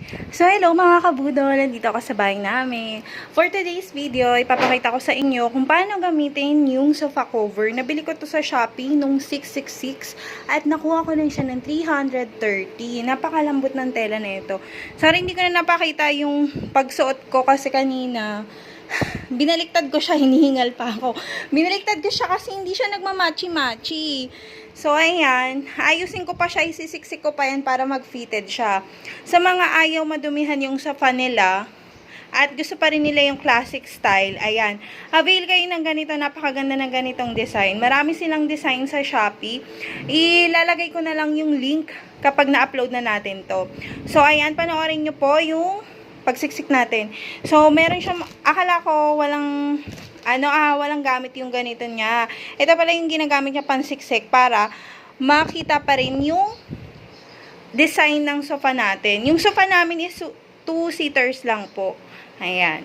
So, hello mga kabudol! Nandito ako sa bahay namin. For today's video, ipapakita ko sa inyo kung paano gamitin yung sofa cover. Nabili ko to sa Shopee nung 666 at nakuha ko lang siya ng 330. Napakalambot ng tela na ito. Sorry, hindi ko na napakita yung pagsuot ko kasi kanina binaliktad ko siya, hinihingal pa ako. Binaliktad ko siya kasi hindi siya nagmamachi-machi. So, ayan. Ayusin ko pa siya, isisiksik ko pa yan para mag-fitted siya. Sa mga ayaw madumihan yung sofa nila, at gusto pa rin nila yung classic style, ayan. Avail kayo ng ganito, napakaganda ng ganitong design. Marami silang design sa Shopee. Ilalagay ko na lang yung link kapag na-upload na natin to. So, ayan, panoorin nyo po yung pagsiksik natin. So, meron siyang, akala ko walang gamit yung ganito niya. Ito pala yung ginagamit niya pansiksik para makita pa rin yung design ng sofa natin. Yung sofa namin is 2-seaters lang po. Ayan.